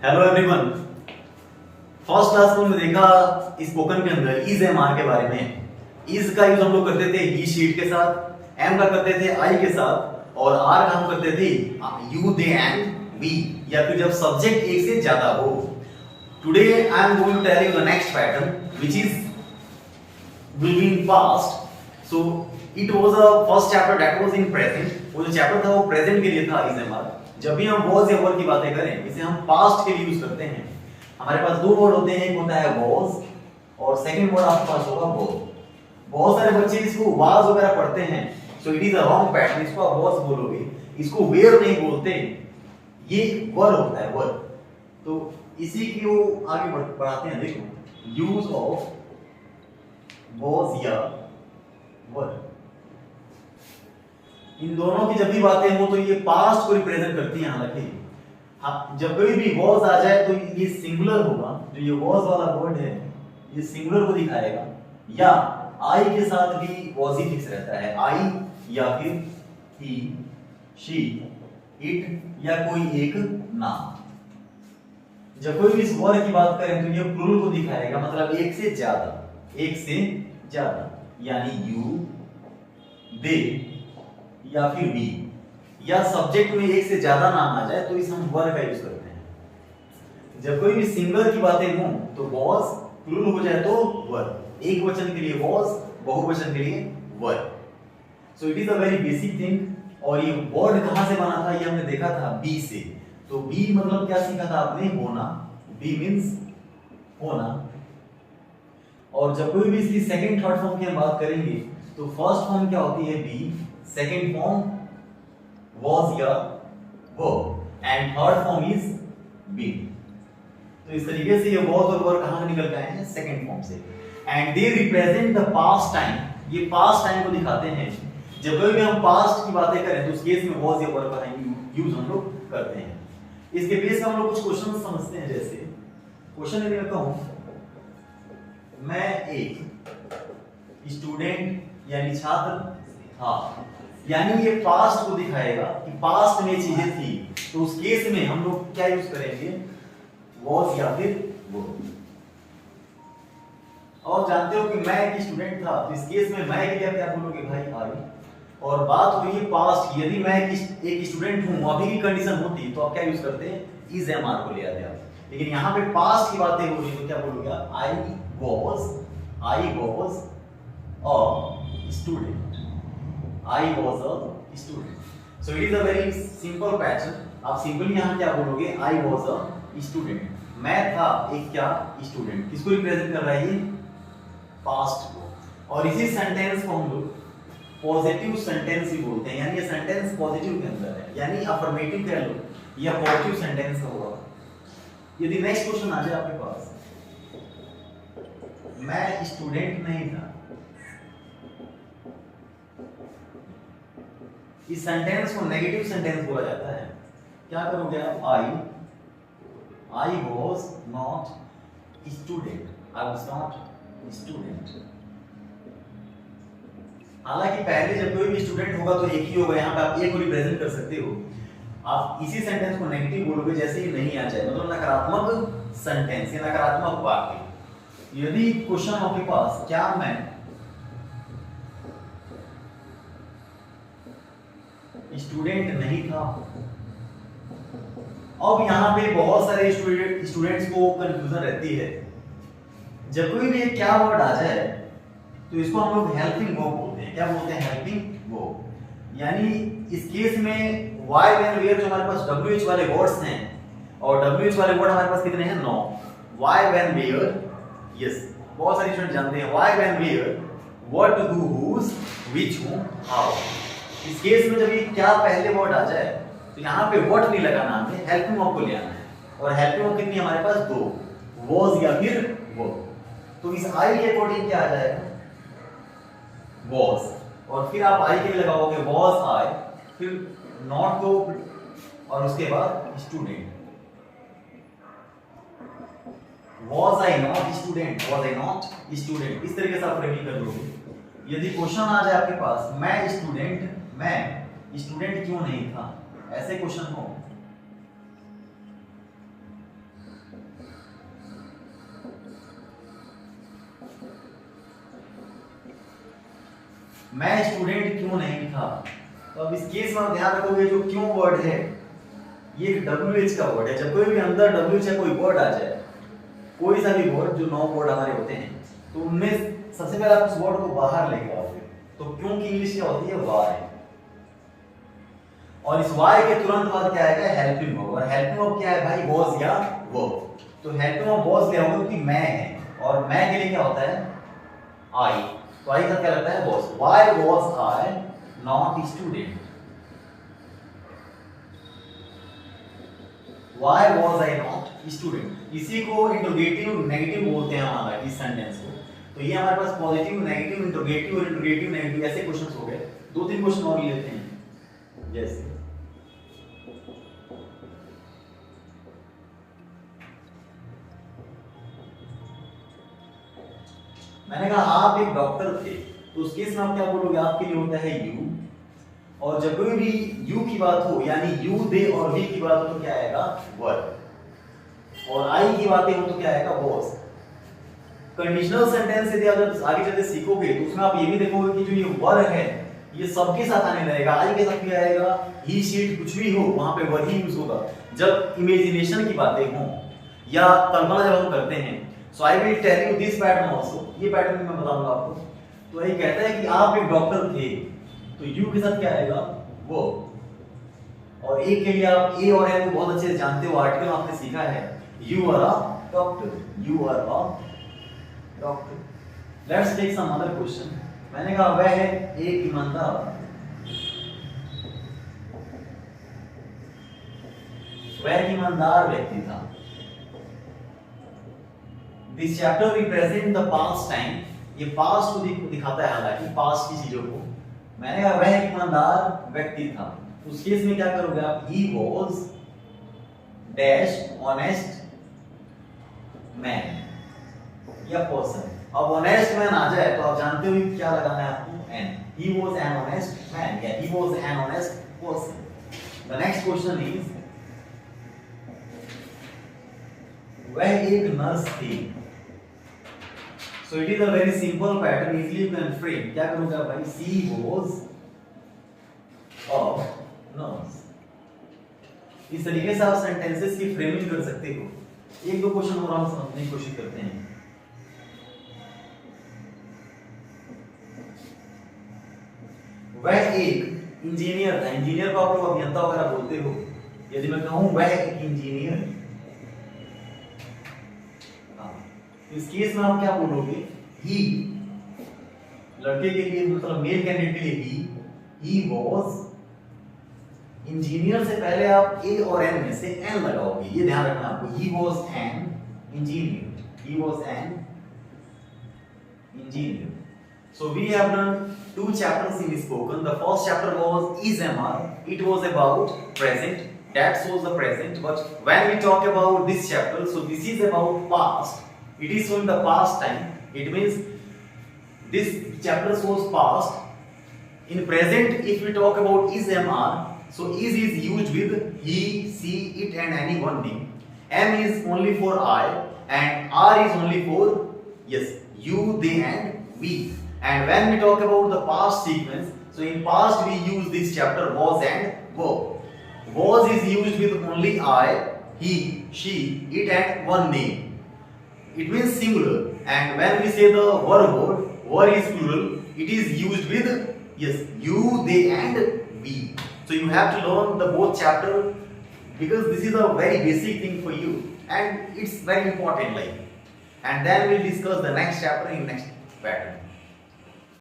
Hello everyone. First class में हमने देखा स्पोकन के अंदर इज एम आर के बारे में। इज का यूज हम लोग करते थे ही शीट के साथ, एम का करते थे आई के साथ, और आर का हम करते थे यू दे एंड वी, या फिर जब सब्जेक्ट एक से ज्यादा हो। Today I am going to tell you the next pattern which is will be in past. So it was a first chapter that was in present. वो जो chapter था वो प्रेजेंट के लिए था इज एम आर। जब भी हम was या were की बातें करें इसे हम पास्ट के लिए यूज करते हैं। हमारे पास दो वर्ड होते हैं, एक होता है was और सेकंड वर्ड आपके पास होगा was। बहुत सारे बच्चे इसको was वगैरह पढ़ते हैं, सो it is a wrong pattern. इसको आप was बोलोगे, इसको were नहीं बोलते, ये were होता है were। तो इसी की वो आगे बढ़ाते हैं। देखो यूज ऑफ was या were, इन दोनों की जब भी बातें हो तो ये पास्ट को रिप्रेजेंट करती हैं। हालांकि हाँ, जब कोई भी was आ जाए तो ये सिंगुलर होगा। जो ये was वाला वर्ड है ये सिंगुलर को दिखाएगा, या I के साथ भी was ही फिक्स रहता है। I या फिर he, she, it या कोई एक नाम। जब कोई भी इस were की बात करें तो ये प्लूरल को दिखाएगा, मतलब एक से ज्यादा, एक से ज्यादा, यानी यू, दे या फिर वी, या सब्जेक्ट में एक से ज्यादा नाम आ जाए तो इस हम वर का यूज करते हैं। जब कोई भी सिंगल की बातें हो तो was, प्लूरल हो जाए तो वर, एक वचन के लिए was, बहुवचन के लिए were. So it is a very basic thing. और ये वर्ड कहां से बना था ये हमने देखा था बी से। तो बी मतलब क्या सीखा था आपने? होना। बी मींस होना। और जब कोई भी इसकी सेकंड थर्ड फॉर्म की हम बात करेंगे तो फर्स्ट फॉर्म क्या होती है? बी, सेकंड फॉर्म was या were, and third form is been। तो इस तरीके से ये was और were कहां से निकल के आए हैं? सेकंड फॉर्म से। And they represent the past time, ये पास्ट टाइम को दिखाते हैं। जब कोई भी हम पास्ट की बातें करें तो उस केस में was या were का यूज हम लोग करते हैं। इसके बेस पे हम लोग कुछ क्वेश्चन समझते हैं। जैसे क्वेश्चन यदि मैं कहूं मैं एक स्टूडेंट यानी छात्र था, यानी ये पास्ट को दिखाएगा कि पास्ट में चीजें थी। तो उस केस में हम लोग क्या यूज करेंगे? was या फिर were। और जानते हो कि मैं एक स्टूडेंट था, तो इस केस में मैं के लिए क्या बोलोगे भाई? आई। और बात हुई है पास्ट की, यदि मैं एक स्टूडेंट हूं, अभी की कंडीशन होती तो आप क्या यूज करते हैं? इज एम आर को ले आते आप। लेकिन यहाँ पे पास्ट की बातें हो रही तो क्या बोलोगे? आई was a student। I was a student। So it is a very simple pattern। आप सिंपली यहाँ क्या बोलोगे? I was a student। मैं था एक क्या? स्टूडेंट। किसको रिप्रेजेंट कर रहा है ये? पास्ट को। और इसी सेंटेंस को हम लोग पॉजिटिव सेंटेंस भी बोलते हैं, यानी ये सेंटेंस पॉजिटिव के अंदर है, यानी अफर्मेटिव कह लो या पॉजिटिव सेंटेंस होगा। यदि नेक्स्ट क्वेश्चन आ जाए आपके पास, मैं स्टूडेंट नहीं था, इस सेंटेंस को नेगेटिव सेंटेंस बोला जाता है। क्या करोगे आप? I was not student. I was not student. हालांकि पहले जब कोई भी स्टूडेंट होगा तो एक ही होगा, यहाँ पे आप एक को रिप्रेजेंट कर सकते हो। आप इसी सेंटेंस को नेगेटिव बोलोगे जैसे ही नहीं आ जाए, मतलब नकारात्मक सेंटेंस या नकारात्मक वाक्य। यदि क्वेश्चन आपके पास क्या मैं स्टूडेंट नहीं था, अब यहाँ पे बहुत सारे स्टूडेंट्स को कंफ्यूजन रहती है। जब कोई भी एक क्या वर्ड आ जाए तो इसको हम लोग हेल्पिंग वर्ब बोलते हैं। क्या बोलते हैं? Helping verb. यानी इस केस में why when where जो हमारे पास wh वाले वर्ड्स हैं, और wh वाले वर्ड हमारे पास कितने हैं? 9। why when where, यस बहुत सारे स्टूडेंट जानते हैं why when where, what who whose which whom how। इस केस में जब ये क्या पहले वर्ड आ जाए तो यहाँ पे what नहीं लगाना, हमें हेल्पिंग वर्ब को ले आना है। और हेल्पिंग वर्ब कितनी हमारे पास? 2, was या फिर were। तो इस I के अकॉर्डिंग क्या आ जाएगा? was। और फिर आप I के लिए लगाओगे was I, फिर नॉट को, और उसके बाद student. Was I not student? Was I not student? इस तरीके से आप फ्रेमिंग कर लोगे। यदि क्वेश्चन आ जाए आपके पास मैं स्टूडेंट क्यों नहीं था, ऐसे क्वेश्चन हो मैं स्टूडेंट क्यों नहीं था। तो अब इस केस में आप ध्यान रखोगे जो क्यों वर्ड है ये एक WH का वर्ड है। जब कोई भी अंदर WH या कोई वर्ड आ जाए, कोई सा भी वर्ड जो 9 वर्ड हमारे होते हैं, तो उनमें सबसे पहले आप उस वर्ड को बाहर लेके आओगे। तो क्यों की इंग्लिश क्या होती है, वाई। और इस वाई के तुरंत बाद क्या आएगा, हेल्पिंग वर्ब। और हेल्पिंग वर्ब क्या है भाई, वॉज या वर्ब। तो हेल्पिंग वर्ब वॉज ले आओगे क्योंकि मैं है, और मैं के लिए क्या होता है, आई। तो आई का क्या लगता है, was. Why was I not student. Why was I not student? इसी को इंट्रोगेटिव नेगेटिव बोलते हैं हमारा इस सेंटेंस को। तो ये हमारे पास पॉजिटिव, नेगेटिव, इंट्रोगेटिव और इंट्रोगेटिव नेगेटिव ऐसे क्वेश्चंस हो गए। 2-3 क्वेश्चन और लेते हैं। जैसे मैंने कहा आप एक डॉक्टर थे, तो उस केस में आप क्या बोलोगे, आपके लिए होता है यू। और जब कोई भी यू की बात हो, यानी यू, दे और वी की बात हो, तो क्या आएगा, वर। और आई की बातें हो तो क्या आएगा, वॉज। कंडीशनल सेंटेंस यदि आप आगे चलते सीखोगे तो उसमें आप ये भी देखोगे कि जो ये वर है ये सबके साथ आने लगेगा। आई के साथ भी आएगा, ही, शी, कुछ भी हो वहां पे वर ही यूज होगा। जब इमेजिनेशन की बातें हो या कल्पना जब हम करते हैं, so I will tell you this pattern also, ये पैटर्न भी मैं बताऊंगा आपको। तो ये कहता है कि आप एक डॉक्टर थे, तो यू के साथ क्या आएगा, वो। और ए के लिए आप ए और एम को बहुत अच्छे से जानते हो, आर्टिकल आपने सीखा है, you are a doctor, you are a doctor. Let's take some other question. मैंने कहा वह है एक ईमानदार, वह एक ईमानदार व्यक्ति था। This chapter represent the past time, ये पास्ट को दिखाता है, हालांकि पास्ट की चीजों को। मैंने कहा वह एक ईमानदार व्यक्ति था, उस केस में क्या करोगे आप, he was dash honest man या पर्सन। अब ऑनेस्ट मैन आ जाए तो आप जानते हो क्या लगाना है आपको, an. He was an honest man या he was an honest person. The next question is, वह एक नर्स थी। So it is a very simple pattern, easily you can frame. क्या करोगे आप भाई, she was a nurse। इस तरीके से आप सेंटेंसेस की फ्रेमिंग कर सकते हो। 1-2 क्वेश्चन और हम समझने की कोशिश करते हैं। वह एक इंजीनियर था। इंजीनियर को आप लोग अभियंता वगैरह बोलते हो। यदि मैं कहूं वह एक इंजीनियर, इस केस में आप क्या बोलोगे, ही। लड़के के लिए मतलब मेल कैंडिडेट के लिए ही वॉज। इंजीनियर से पहले आप ए और एन में से एन लगाओगे, ये ध्यान रखना आपको। ही was an engineer, he was an engineer. So we have done 2 chapters in spoken. The first chapter was is MR. It was about present. That shows the present. But when we talk about this chapter, so this is about past. It is showing the past time. It means this chapter shows past. In present, if we talk about is MR, so is used with he, she, it and any one name. M is only for I and R is only for yes, you, they and we. And when we talk about the past sequence, so in past we use this chapter was and were. Was is used with only I, he, she, it and one name. It means singular. And when we say the word, were is plural, it is used with yes, you, they and we. So you have to learn the both chapter because this is a very basic thing for you and it's very important like. And then we'll discuss the next chapter in next pattern.